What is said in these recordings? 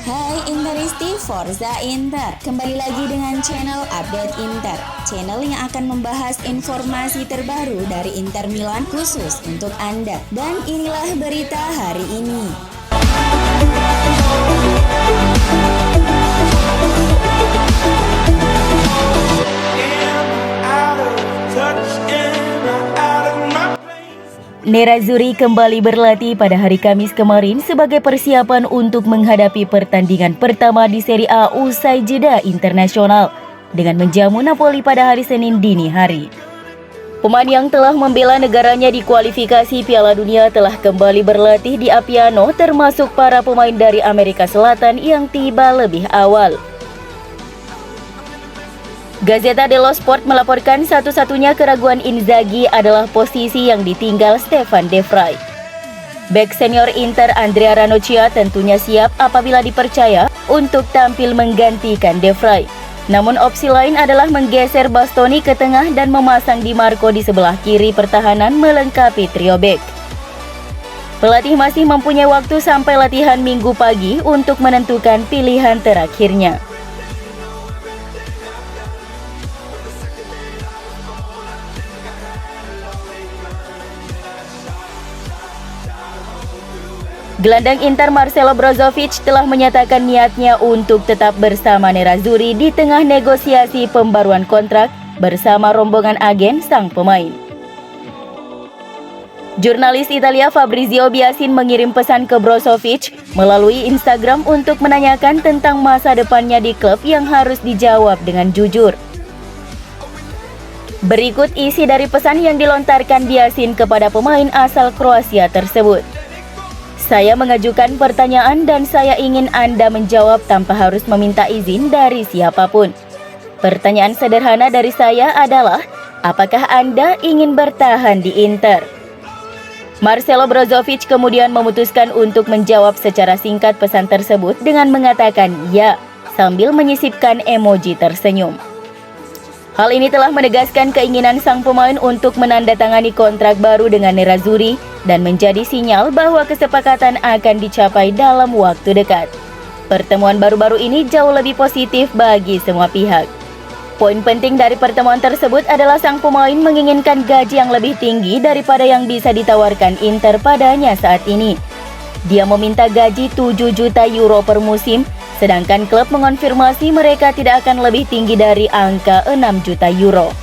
Hai Interisti, Forza Inter. Kembali lagi dengan channel Update Inter, channel yang akan membahas informasi terbaru dari Inter Milan khusus untuk Anda. Dan inilah berita hari ini. Nerazzurri kembali berlatih pada hari Kamis kemarin sebagai persiapan untuk menghadapi pertandingan pertama di Serie A usai jeda internasional dengan menjamu Napoli pada hari Senin dini hari. Pemain yang telah membela negaranya di kualifikasi Piala Dunia telah kembali berlatih di Appiano, termasuk para pemain dari Amerika Selatan yang tiba lebih awal. Gazzetta dello Sport melaporkan satu-satunya keraguan Inzaghi adalah posisi yang ditinggal Stefan De Vrij. Bek senior Inter Andrea Ranocchia tentunya siap apabila dipercaya untuk tampil menggantikan De Vrij. Namun opsi lain adalah menggeser Bastoni ke tengah dan memasang Di Marco di sebelah kiri pertahanan melengkapi trio bek. Pelatih masih mempunyai waktu sampai latihan Minggu pagi untuk menentukan pilihan terakhirnya. Gelandang Inter Marcelo Brozovic telah menyatakan niatnya untuk tetap bersama Nerazzurri di tengah negosiasi pembaruan kontrak bersama rombongan agen sang pemain. Jurnalis Italia Fabrizio Biasin mengirim pesan ke Brozovic melalui Instagram untuk menanyakan tentang masa depannya di klub yang harus dijawab dengan jujur. Berikut isi dari pesan yang dilontarkan Biasin kepada pemain asal Kroasia tersebut. Saya mengajukan pertanyaan dan saya ingin Anda menjawab tanpa harus meminta izin dari siapapun. Pertanyaan sederhana dari saya adalah, apakah Anda ingin bertahan di Inter? Marcelo Brozovic kemudian memutuskan untuk menjawab secara singkat pesan tersebut dengan mengatakan ya, sambil menyisipkan emoji tersenyum. Hal ini telah menegaskan keinginan sang pemain untuk menandatangani kontrak baru dengan Nerazzurri dan menjadi sinyal bahwa kesepakatan akan dicapai dalam waktu dekat. Pertemuan baru-baru ini jauh lebih positif bagi semua pihak. Poin penting dari pertemuan tersebut adalah sang pemain menginginkan gaji yang lebih tinggi daripada yang bisa ditawarkan Inter padanya saat ini. Dia meminta gaji 7 juta euro per musim, sedangkan klub mengonfirmasi mereka tidak akan lebih tinggi dari angka 6 juta euro.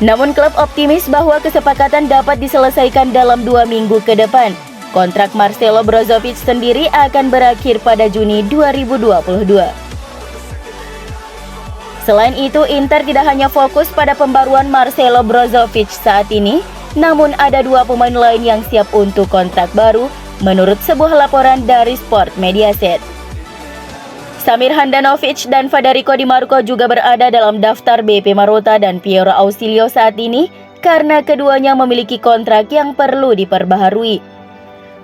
Namun klub optimis bahwa kesepakatan dapat diselesaikan dalam 2 minggu ke depan. Kontrak Marcelo Brozovic sendiri akan berakhir pada Juni 2022. Selain itu, Inter tidak hanya fokus pada pembaruan Marcelo Brozovic saat ini, namun ada 2 pemain lain yang siap untuk kontrak baru, menurut sebuah laporan dari Sport Mediaset. Samir Handanovic dan Federico Di Marco juga berada dalam daftar BP Marotta dan Piero Ausilio saat ini karena keduanya memiliki kontrak yang perlu diperbaharui.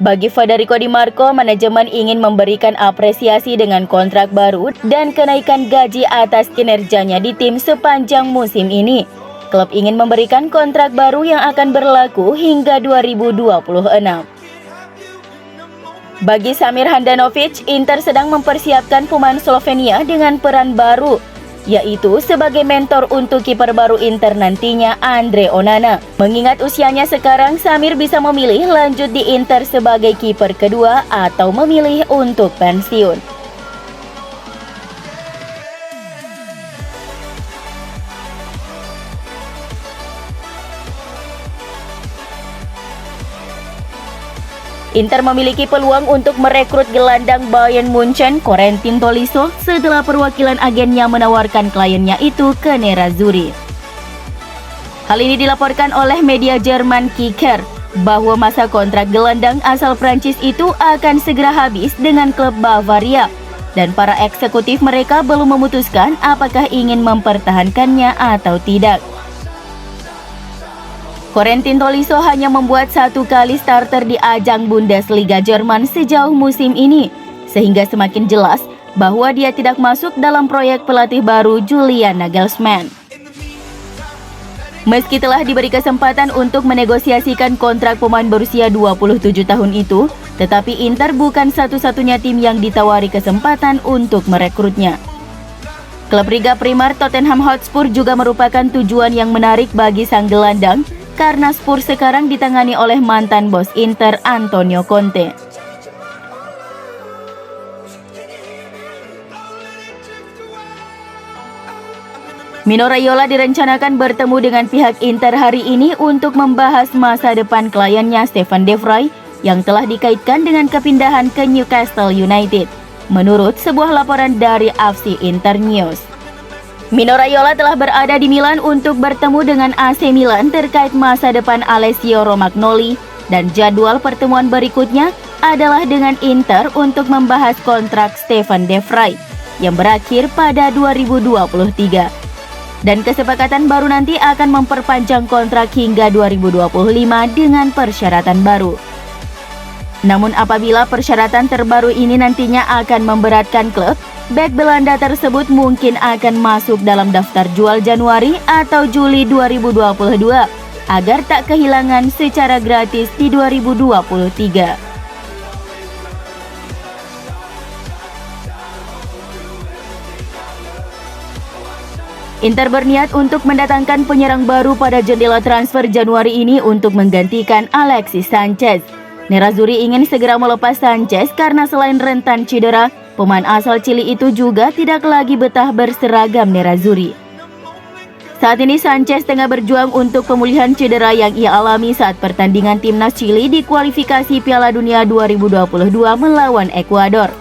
Bagi Federico Di Marco, manajemen ingin memberikan apresiasi dengan kontrak baru dan kenaikan gaji atas kinerjanya di tim sepanjang musim ini. Klub ingin memberikan kontrak baru yang akan berlaku hingga 2026. Bagi Samir Handanovic, Inter sedang mempersiapkan pemain Slovenia dengan peran baru, yaitu sebagai mentor untuk kiper baru Inter nantinya, Andre Onana. Mengingat usianya sekarang, Samir bisa memilih lanjut di Inter sebagai kiper kedua atau memilih untuk pensiun. Inter memiliki peluang untuk merekrut gelandang Bayern Munchen Corentin Tolisso setelah perwakilan agennya menawarkan kliennya itu ke Nerazzurri. Hal ini dilaporkan oleh media Jerman Kicker bahwa masa kontrak gelandang asal Prancis itu akan segera habis dengan klub Bavaria dan para eksekutif mereka belum memutuskan apakah ingin mempertahankannya atau tidak. Corentin Tolisso hanya membuat 1 kali starter di ajang Bundesliga Jerman sejauh musim ini, sehingga semakin jelas bahwa dia tidak masuk dalam proyek pelatih baru Julian Nagelsmann. Meski telah diberi kesempatan untuk menegosiasikan kontrak pemain berusia 27 tahun itu, Tetapi Inter bukan satu-satunya tim yang ditawari kesempatan untuk merekrutnya. Klub Liga Primer Tottenham Hotspur juga merupakan tujuan yang menarik bagi sang gelandang karena Spurs sekarang ditangani oleh mantan bos Inter Antonio Conte. Mino Raiola direncanakan bertemu dengan pihak Inter hari ini untuk membahas masa depan kliennya Stefan De Vrij yang telah dikaitkan dengan kepindahan ke Newcastle United, menurut sebuah laporan dari FC Internews. Mino Raiola telah berada di Milan untuk bertemu dengan AC Milan terkait masa depan Alessio Romagnoli dan jadwal pertemuan berikutnya adalah dengan Inter untuk membahas kontrak Stefan De Vrij yang berakhir pada 2023. Dan kesepakatan baru nanti akan memperpanjang kontrak hingga 2025 dengan persyaratan baru. Namun apabila persyaratan terbaru ini nantinya akan memberatkan klub, bek Belanda tersebut mungkin akan masuk dalam daftar jual Januari atau Juli 2022 agar tak kehilangan secara gratis di 2023. Inter berniat untuk mendatangkan penyerang baru pada jendela transfer Januari ini untuk menggantikan Alexis Sanchez. Nerazzurri ingin segera melepas Sanchez karena selain rentan cedera, pemain asal Chili itu juga tidak lagi betah berseragam Nerazzurri. Saat ini Sanchez tengah berjuang untuk pemulihan cedera yang ia alami saat pertandingan timnas Chili di kualifikasi Piala Dunia 2022 melawan Ekuador.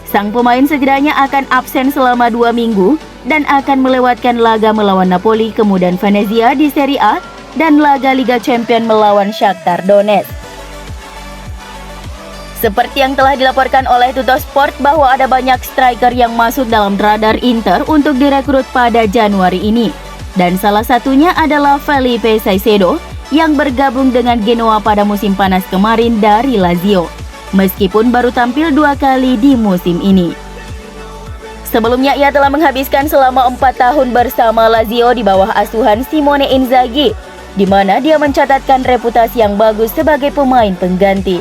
Sang pemain setidaknya akan absen selama 2 minggu dan akan melewatkan laga melawan Napoli, kemudian Venezia di Serie A, dan laga Liga Champions melawan Shakhtar Donetsk. Seperti yang telah dilaporkan oleh Tuttosport bahwa ada banyak striker yang masuk dalam radar Inter untuk direkrut pada Januari ini. Dan salah satunya adalah Felipe Caicedo yang bergabung dengan Genoa pada musim panas kemarin dari Lazio, meskipun baru tampil 2 kali di musim ini. Sebelumnya ia telah menghabiskan selama 4 tahun bersama Lazio di bawah asuhan Simone Inzaghi, di mana dia mencatatkan reputasi yang bagus sebagai pemain pengganti.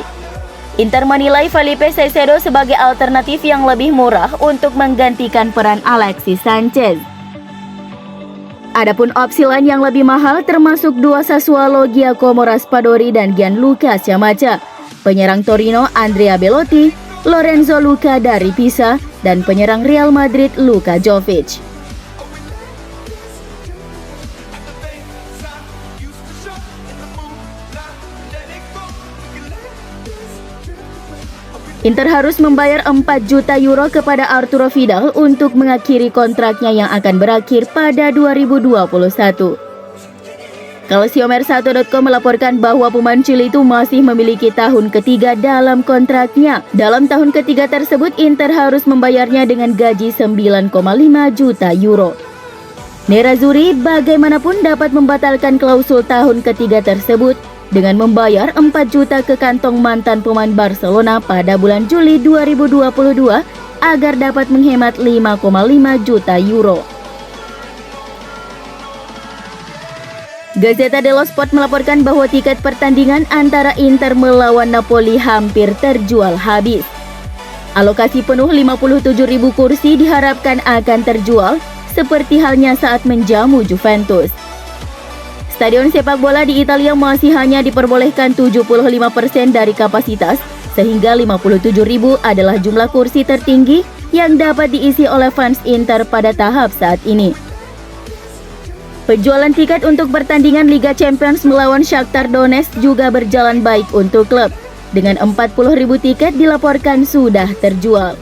Inter menilai Felipe Caicedo sebagai alternatif yang lebih murah untuk menggantikan peran Alexis Sanchez. Adapun opsi lain yang lebih mahal termasuk dua Sassuolo Giacomo Raspadori dan Gianluca Scamacca, penyerang Torino Andrea Belotti, Lorenzo Luca dari Pisa, dan penyerang Real Madrid Luka Jovic. Inter harus membayar 4 juta euro kepada Arturo Vidal untuk mengakhiri kontraknya yang akan berakhir pada 2021. Calciomercato.com melaporkan bahwa pemain Chili itu masih memiliki tahun ketiga dalam kontraknya. Dalam tahun ketiga tersebut, Inter harus membayarnya dengan gaji 9,5 juta euro. Nerazzurri bagaimanapun dapat membatalkan klausul tahun ketiga tersebut dengan membayar 4 juta ke kantong mantan pemain Barcelona pada bulan Juli 2022 agar dapat menghemat 5,5 juta euro. Gazzetta dello Sport melaporkan bahwa tiket pertandingan antara Inter melawan Napoli hampir terjual habis. Alokasi penuh 57.000 kursi diharapkan akan terjual, seperti halnya saat menjamu Juventus. Stadion sepak bola di Italia masih hanya diperbolehkan 75% dari kapasitas, sehingga 57.000 adalah jumlah kursi tertinggi yang dapat diisi oleh fans Inter pada tahap saat ini. Penjualan tiket untuk pertandingan Liga Champions melawan Shakhtar Donetsk juga berjalan baik untuk klub. Dengan 40.000 tiket dilaporkan sudah terjual.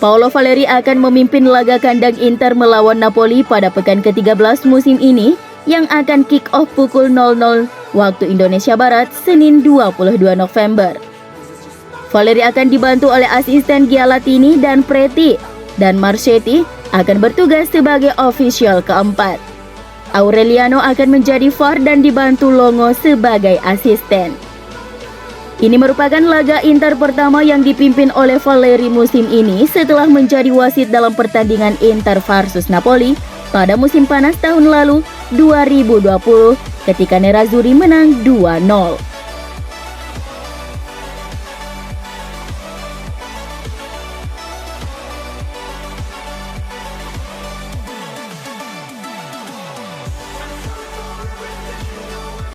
Paolo Valeri akan memimpin laga kandang Inter melawan Napoli pada pekan ke-13 musim ini yang akan kick off pukul 00 waktu Indonesia Barat, Senin 22 November. Valeri akan dibantu oleh asisten Gialatini dan Preti, dan Marchetti akan bertugas sebagai official keempat. Aureliano akan menjadi VAR dan dibantu Longo sebagai asisten. Ini merupakan laga Inter pertama yang dipimpin oleh Valeri musim ini setelah menjadi wasit dalam pertandingan Inter versus Napoli pada musim panas tahun lalu 2020 ketika Nerazzurri menang 2-0.